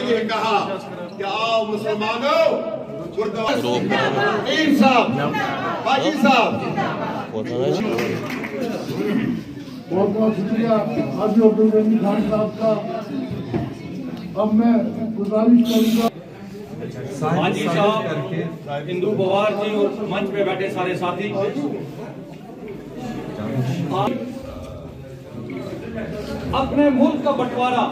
ये कहा कि आओ मुसलमानों, गुरुद्वारा साहब, बाजी साहब, बहुत बहुत शुक्रिया हाजी अब्दुल गनी खान साहब का। अब मैं गुजारिश करूंगा हाजी साहब, हिंदू बवार जी और मंच पे बैठे सारे साथी, अपने मुल्क का बंटवारा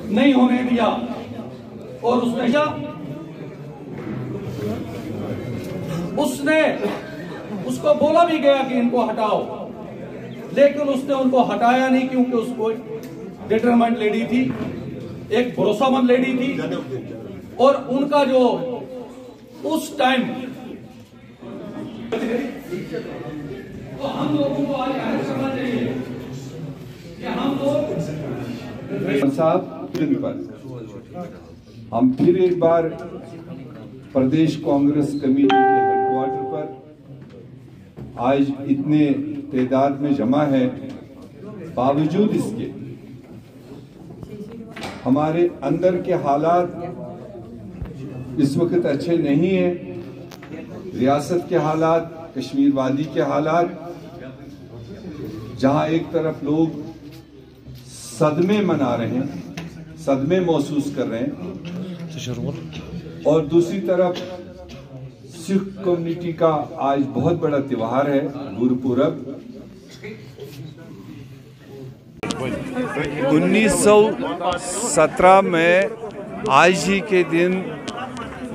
नहीं होने दिया और उसने उसको बोला भी गया कि इनको हटाओ, लेकिन उसने उनको हटाया नहीं, क्योंकि उसको डिटरमाइंड लेडी थी, एक भरोसामंद लेडी थी, और उनका जो उस टाइम तो हम लोगों को आज करना चाहिए कि हम लोग साहब पर हम फिर एक बार प्रदेश कांग्रेस कमेटी के हेडक्वार्टर पर आज इतने तादाद में जमा है, बावजूद इसके हमारे अंदर के हालात इस वक्त अच्छे नहीं हैं। रियासत के हालात, कश्मीर वादी के हालात, जहां एक तरफ लोग सदमे मना रहे हैं, सदमे महसूस कर रहे हैं, और दूसरी तरफ सिख कम्युनिटी का आज बहुत बड़ा त्योहार है गुरुपुरब। 1917 में आज ही के दिन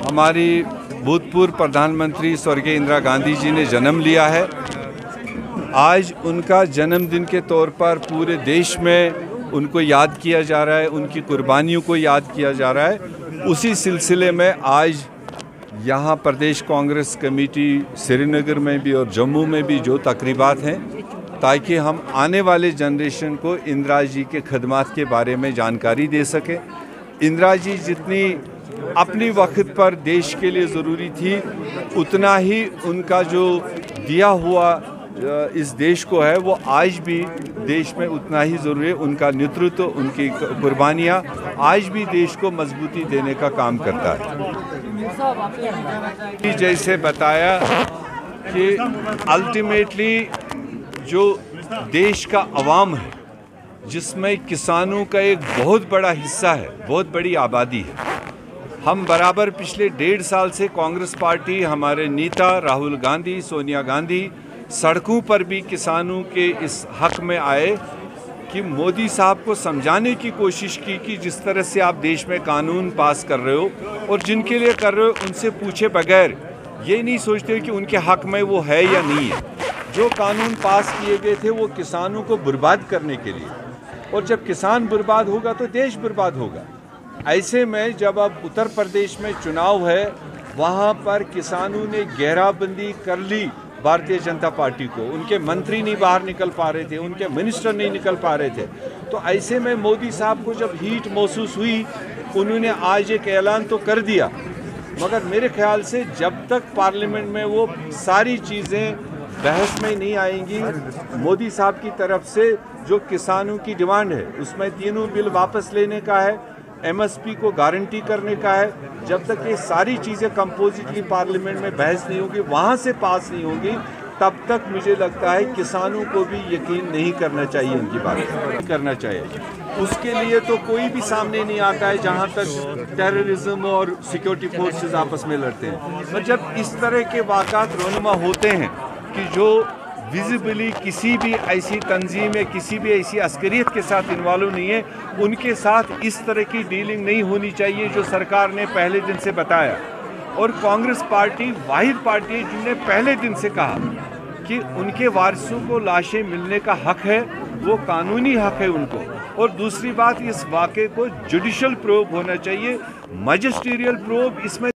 हमारी भूतपूर्व प्रधानमंत्री स्वर्गीय इंदिरा गांधी जी ने जन्म लिया है। आज उनका जन्मदिन के तौर पर पूरे देश में उनको याद किया जा रहा है, उनकी कुर्बानियों को याद किया जा रहा है। उसी सिलसिले में आज यहाँ प्रदेश कांग्रेस कमेटी श्रीनगर में भी और जम्मू में भी जो तकरीबात हैं, ताकि हम आने वाले जनरेशन को इंदिरा जी के खदमात के बारे में जानकारी दे सकें। इंदिरा जी जितनी अपनी वक्त पर देश के लिए ज़रूरी थी, उतना ही उनका जो दिया हुआ इस देश को है वो आज भी देश में उतना ही ज़रूरी है। उनका नेतृत्व, उनकी कुर्बानियाँ आज भी देश को मजबूती देने का काम करता है। जैसे बताया कि अल्टीमेटली जो देश का अवाम है, जिसमें किसानों का एक बहुत बड़ा हिस्सा है, बहुत बड़ी आबादी है, हम बराबर पिछले 1.5 साल से कांग्रेस पार्टी, हमारे नेता राहुल गांधी, सोनिया गांधी सड़कों पर भी किसानों के इस हक में आए कि मोदी साहब को समझाने की कोशिश की कि जिस तरह से आप देश में कानून पास कर रहे हो और जिनके लिए कर रहे हो उनसे पूछे बगैर ये नहीं सोचते कि उनके हक में वो है या नहीं है। जो कानून पास किए गए थे वो किसानों को बर्बाद करने के लिए, और जब किसान बर्बाद होगा तो देश बर्बाद होगा। ऐसे में जब अब उत्तर प्रदेश में चुनाव है, वहाँ पर किसानों ने घेराबंदी कर ली भारतीय जनता पार्टी को। उनके मंत्री नहीं बाहर निकल पा रहे थे, उनके मिनिस्टर नहीं निकल पा रहे थे। तो ऐसे में मोदी साहब को जब हीट महसूस हुई, उन्होंने आज एक ऐलान तो कर दिया, मगर मेरे ख्याल से जब तक पार्लियामेंट में वो सारी चीज़ें बहस में नहीं आएंगी, मोदी साहब की तरफ से जो किसानों की डिमांड है उसमें तीनों बिल वापस लेने का है, एमएसपी को गारंटी करने का है, जब तक ये सारी चीज़ें कंपोजिटली पार्लियामेंट में बहस नहीं होगी, वहाँ से पास नहीं होगी, तब तक मुझे लगता है किसानों को भी यकीन नहीं करना चाहिए, इनकी बात करना चाहिए। उसके लिए तो कोई भी सामने नहीं आता है जहाँ तक टेररिज्म और सिक्योरिटी फोर्सेस आपस में लड़ते हैं। पर जब इस तरह के वाक़ात रोनुमा होते हैं कि जो विजिबली किसी भी ऐसी तंजीम में, किसी भी ऐसी अस्करियत के साथ इन्वॉल्व नहीं है, उनके साथ इस तरह की डीलिंग नहीं होनी चाहिए जो सरकार ने पहले दिन से बताया। और कांग्रेस पार्टी वाहिद पार्टी है जिन्होंने पहले दिन से कहा कि उनके वारिसों को लाशें मिलने का हक है, वो कानूनी हक है उनको। और दूसरी बात, इस वाक़े को जुडिशल प्रोब होना चाहिए, मजिस्ट्रियल प्रोब इसमें